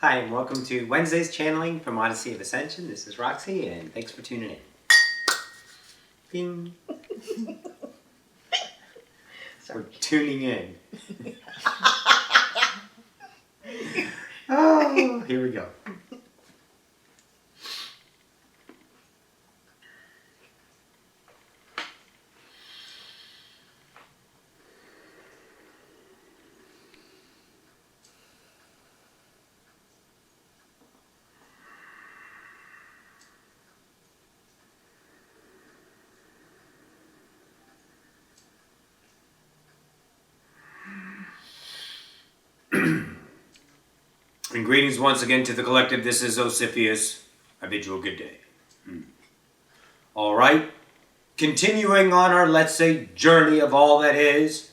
Hi, and welcome to Wednesday's channeling from Odyssey of Ascension. This is Roxy, and thanks for tuning in. Bing. We're tuning in. Oh, here we go. And greetings once again to the collective. This is Ocyphius. I bid you a good day. All right. Continuing on our, let's say, journey of all that is,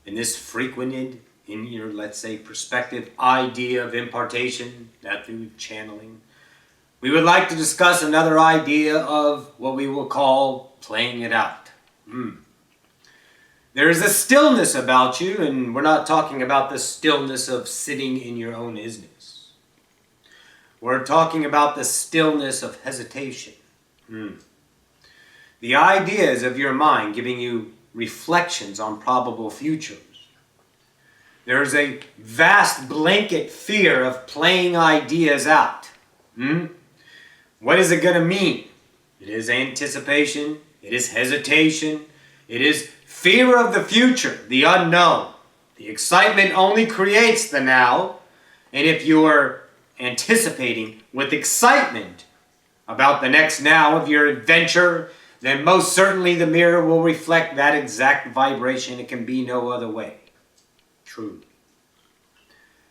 in this frequented, in your, let's say, perspective idea of impartation, that through channeling, we would like to discuss another idea of what we will call playing it out. There is a stillness about you, and we're not talking about the stillness of sitting in your own isness. We're talking about the stillness of hesitation. The ideas of your mind giving you reflections on probable futures. There is a vast blanket fear of playing ideas out. What is it going to mean? It is anticipation. It is hesitation. It is fear of the future, the unknown. The excitement only creates the now. And if you are anticipating with excitement about the next now of your adventure, then most certainly the mirror will reflect that exact vibration. It can be no other way. True.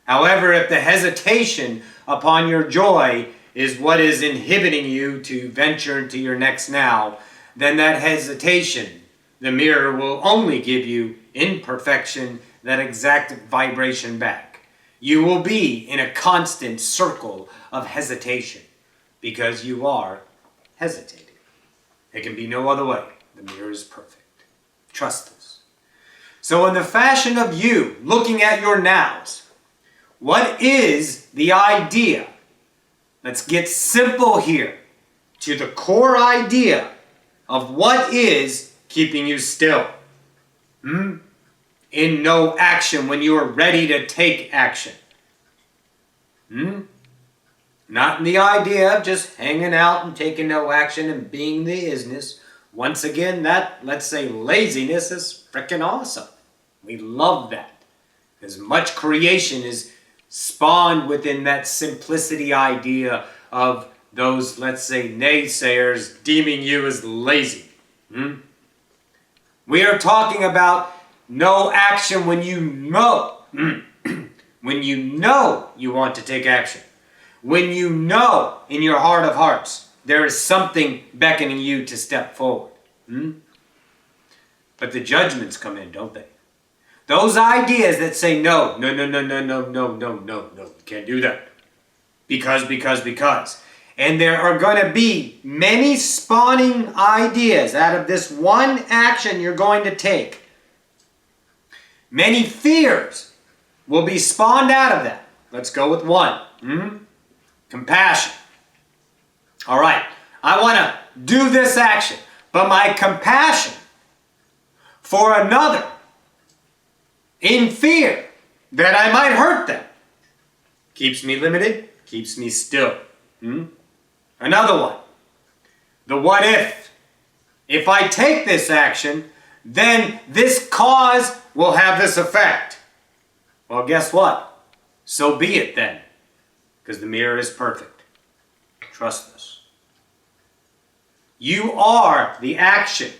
However, if the hesitation upon your joy is what is inhibiting you to venture into your next now, then that hesitation, the mirror will only give you imperfection, that exact vibration back. You will be in a constant circle of hesitation because you are hesitating. It can be no other way. The mirror is perfect. Trust us. So in the fashion of you looking at your nows, what is the idea? Let's get simple here to the core idea of what is keeping you still. In no action when you are ready to take action. Not in the idea of just hanging out and taking no action and being the isness. Once again, that, let's say, laziness is freaking awesome. We love that. Because much creation is spawned within that simplicity idea of those, let's say, naysayers deeming you as lazy. We are talking about no action when you know. When you know you want to take action. When you know in your heart of hearts there is something beckoning you to step forward. But the judgments come in, don't they? Those ideas that say no, you can't do that. Because. And there are going to be many spawning ideas out of this one action you're going to take. Many fears will be spawned out of that. Let's go with one. Compassion. All right, I want to do this action, but my compassion for another in fear that I might hurt them keeps me limited, keeps me still. Another one. The what if. If I take this action, then this cause will have this effect. Well, guess what? So be it then. Because the mirror is perfect. Trust us. You are the action.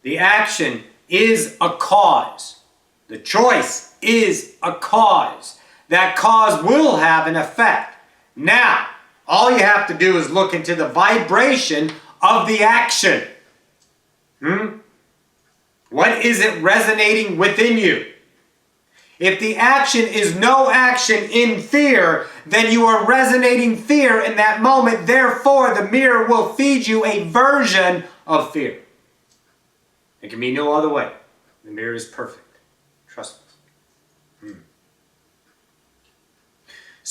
The action is a cause. The choice is a cause. That cause will have an effect. Now, all you have to do is look into the vibration of the action. What is it resonating within you? If the action is no action in fear, then you are resonating fear in that moment. Therefore, the mirror will feed you a version of fear. It can be no other way. The mirror is perfect. Trust us.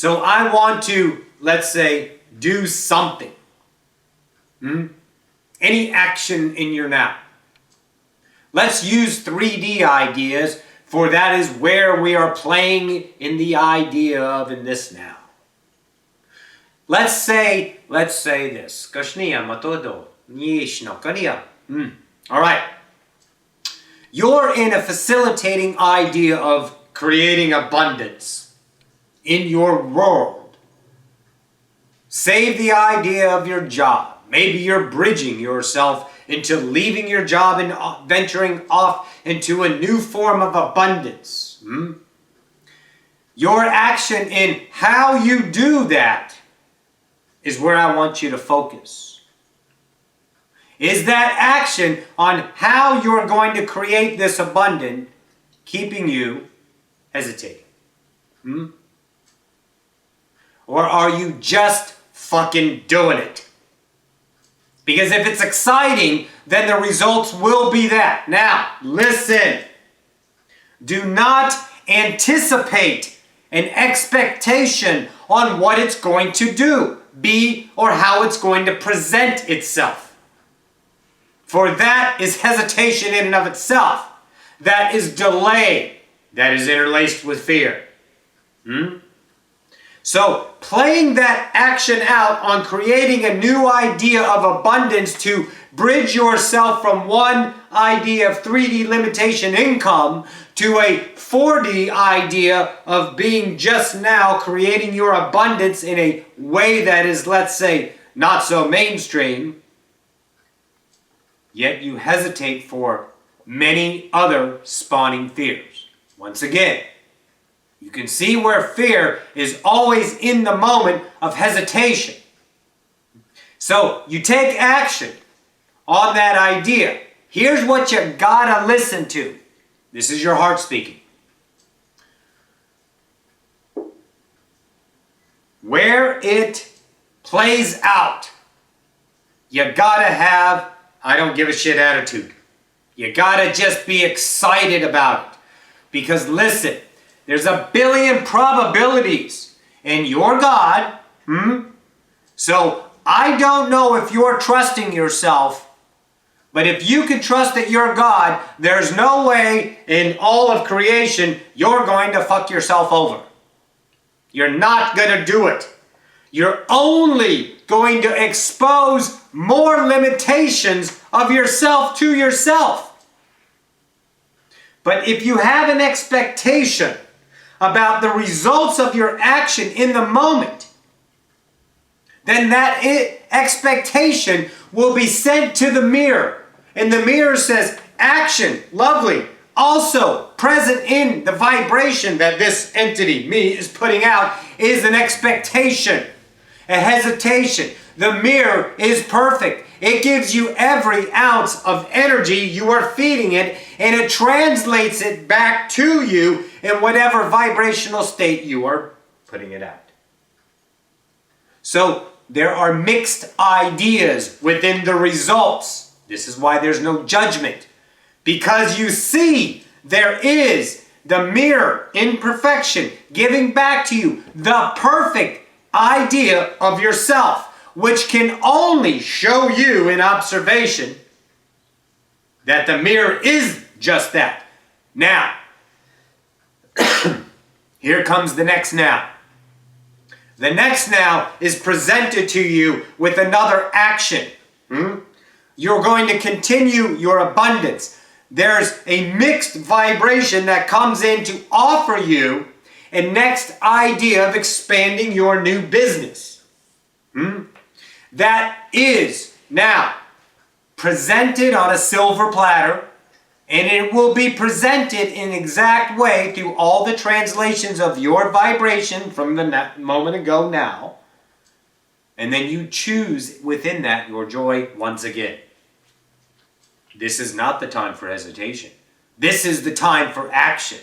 So I want to, let's say, do something. Any action in your now. Let's use 3D ideas, for that is where we are playing in the idea of in this now. Let's say this. All right. You're in a facilitating idea of creating abundance in your world. Save the idea of your job. Maybe you're bridging yourself into leaving your job and venturing off into a new form of abundance. Your action in how you do that is where I want you to focus. Is that action on how you're going to create this abundance keeping you hesitating? Or are you just fucking doing it? Because if it's exciting, then the results will be that. Now, listen. Do not anticipate an expectation on what it's going to do, be, or how it's going to present itself. For that is hesitation in and of itself. That is delay. That is interlaced with fear. So, playing that action out on creating a new idea of abundance to bridge yourself from one idea of 3D limitation income to a 4D idea of being just now creating your abundance in a way that is, let's say, not so mainstream, yet you hesitate for many other spawning fears. Once again, you can see where fear is always in the moment of hesitation. So you take action on that idea. Here's what you gotta listen to. This is your heart speaking. Where it plays out, you gotta have, I don't give a shit attitude. You gotta just be excited about it. Because listen, there's a billion probabilities in your God. So I don't know if you're trusting yourself, but if you can trust that you're God, there's no way in all of creation you're going to fuck yourself over. You're not going to do it. You're only going to expose more limitations of yourself to yourself. But if you have an expectation about the results of your action in the moment, then that expectation will be sent to the mirror. And the mirror says, action, lovely, also present in the vibration that this entity, me, is putting out, is an expectation, a hesitation. The mirror is perfect. It gives you every ounce of energy you are feeding it, and it translates it back to you in whatever vibrational state you are putting it out. So there are mixed ideas within the results. This is why there's no judgment. Because you see, there is the mirror in perfection giving back to you the perfect idea of yourself, which can only show you in observation that the mirror is just that. Now, here comes the next now. The next now is presented to you with another action. You're going to continue your abundance. There's a mixed vibration that comes in to offer you a next idea of expanding your new business. That is now presented on a silver platter, and it will be presented in exact way through all the translations of your vibration from the moment ago now. And then you choose within that your joy once again. This is not the time for hesitation. This is the time for action.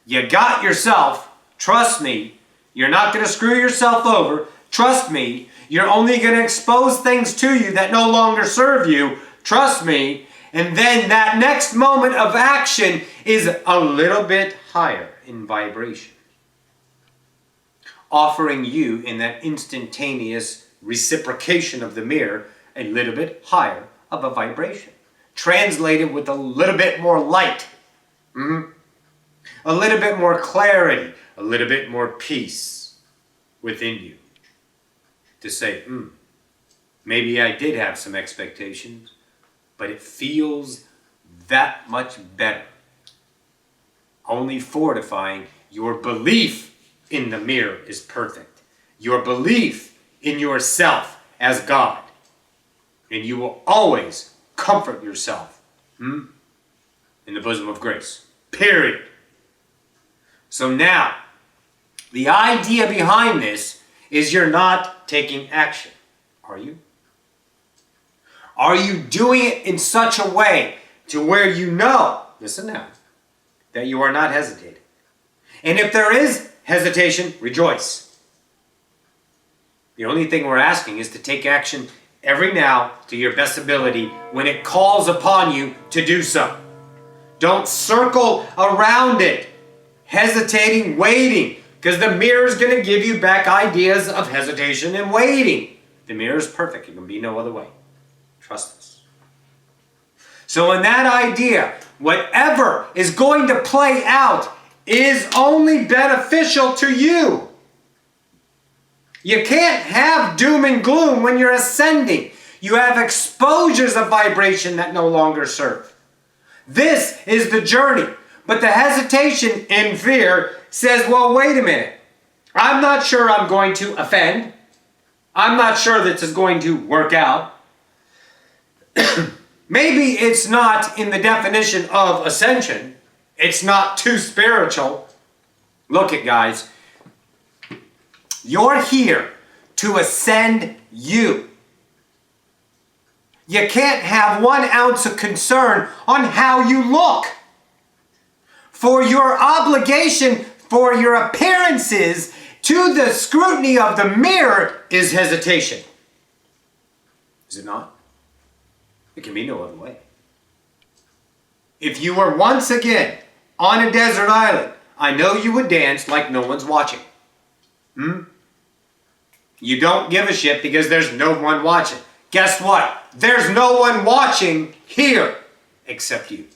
You got yourself, trust me, you're not going to screw yourself over, trust me, you're only going to expose things to you that no longer serve you, trust me, and then that next moment of action is a little bit higher in vibration. offering you in that instantaneous reciprocation of the mirror a little bit higher of a vibration. Translated with a little bit more light, a little bit more clarity, a little bit more peace within you. To say, maybe I did have some expectations, but it feels that much better. Only fortifying your belief in the mirror is perfect. Your belief in yourself as God. And you will always comfort yourself in the bosom of grace. Period. So now, the idea behind this is you're not taking action. Are you? Are you doing it in such a way to where you know, listen now, that you are not hesitating? And if there is hesitation, rejoice. The only thing we're asking is to take action every now to your best ability when it calls upon you to do so. Don't circle around it, hesitating, waiting, because the mirror is going to give you back ideas of hesitation and waiting. The mirror is perfect. It can be no other way. Trust us. So in that idea, whatever is going to play out is only beneficial to you. You can't have doom and gloom when you're ascending. You have exposures of vibration that no longer serve. This is the journey. But the hesitation and fear says, well, wait a minute. I'm not sure I'm going to offend. I'm not sure this is going to work out. Maybe it's not in the definition of ascension. It's not too spiritual. Look it, guys. You're here to ascend you. You can't have 1 ounce of concern on how you look. For your obligation, for your appearances to the scrutiny of the mirror is hesitation. Is it not? It can be no other way. If you were once again on a desert island, I know you would dance like no one's watching. You don't give a shit because there's no one watching. Guess what? There's no one watching here except you.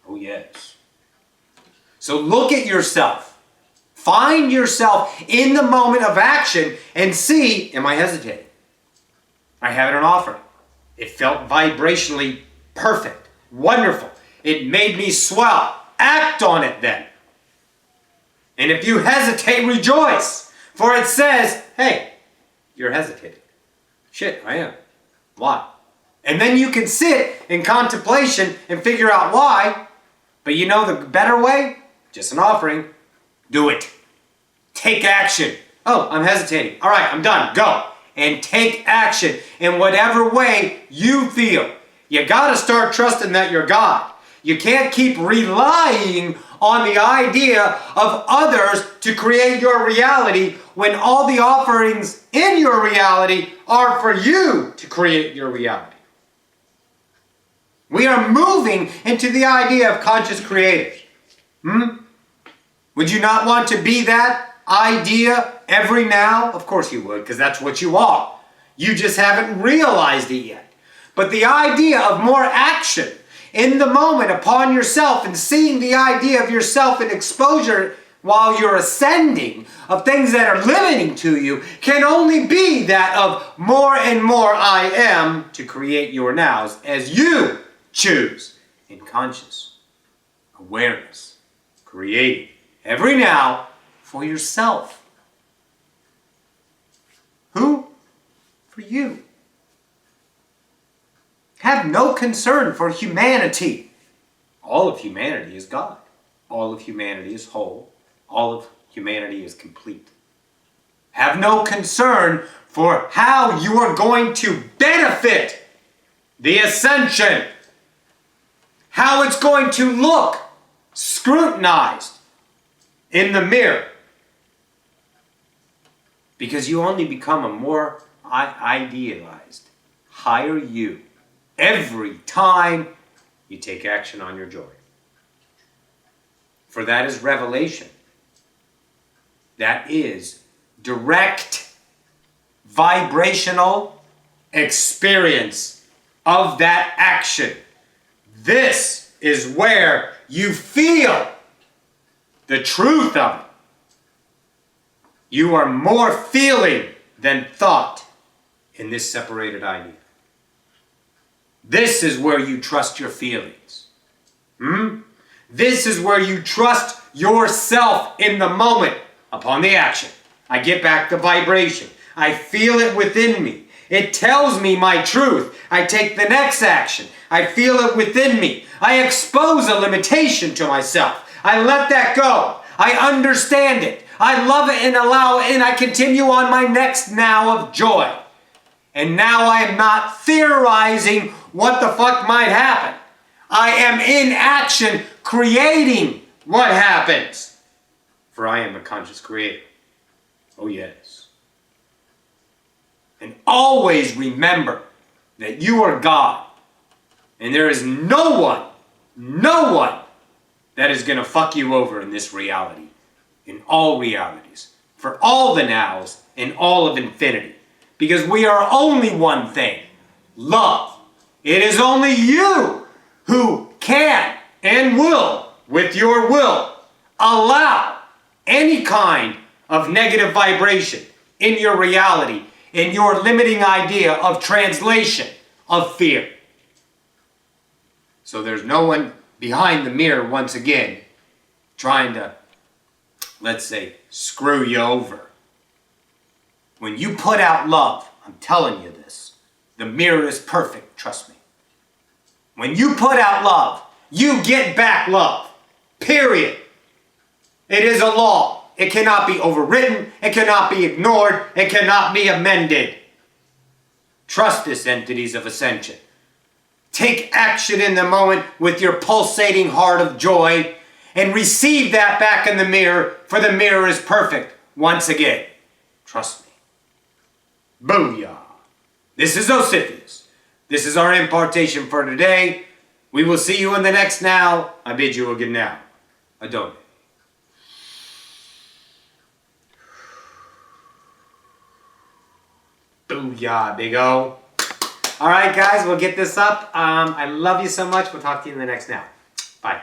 Oh yes. So look at yourself. Find yourself in the moment of action and see, am I hesitating? I have an offer. It felt vibrationally perfect, wonderful. It made me swell. Act on it then. And if you hesitate, rejoice. For it says, hey, you're hesitating. Shit, I am. Why? And then you can sit in contemplation and figure out why. But you know the better way? Just an offering. Do it. Take action. Oh, I'm hesitating. All right, I'm done. Go. And take action in whatever way you feel. You got to start trusting that you're God. You can't keep relying on the idea of others to create your reality when all the offerings in your reality are for you to create your reality. We are moving into the idea of conscious creators. Would you not want to be that idea every now? Of course you would, because that's what you are. You just haven't realized it yet. But the idea of more action in the moment upon yourself and seeing the idea of yourself in exposure while you're ascending of things that are limiting to you can only be that of more and more I am to create your nows as you choose in conscious awareness, creating every now for yourself. Who? For you. Have no concern for humanity. All of humanity is God. All of humanity is whole. All of humanity is complete. Have no concern for how you are going to benefit the ascension. How it's going to look scrutinized in the mirror. Because you only become a more idealized, higher you every time you take action on your joy. For that is revelation. That is direct vibrational experience of that action. This is where you feel the truth of it. You are more feeling than thought in this separated idea. This is where you trust your feelings. This is where you trust yourself in the moment upon the action. I get back the vibration. I feel it within me. It tells me my truth. I take the next action. I feel it within me. I expose a limitation to myself. I let that go. I understand it. I love it and allow it, and I continue on my next now of joy. And now I am not theorizing what the fuck might happen. I am in action creating what happens. For I am a conscious creator. Oh yes. And always remember that you are God. And there is no one that is going to fuck you over in this reality. In all realities. For all the nows in all of infinity. Because we are only one thing. Love. It is only you who can and will, with your will, allow any kind of negative vibration in your reality, in your limiting idea of translation of fear. So there's no one behind the mirror, once again, trying to, let's say, screw you over. When you put out love, I'm telling you this, the mirror is perfect, trust me. When you put out love, you get back love. Period. It is a law. It cannot be overwritten. It cannot be ignored. It cannot be amended. Trust this, entities of ascension. Take action in the moment with your pulsating heart of joy and receive that back in the mirror, for the mirror is perfect once again. Trust me. Booyah. This is Ocyphius. This is our impartation for today. We will see you in the next now. I bid you a good now. Adone. Booyah, big O. All right, guys, we'll get this up. I love you so much. We'll talk to you in the next now. Bye.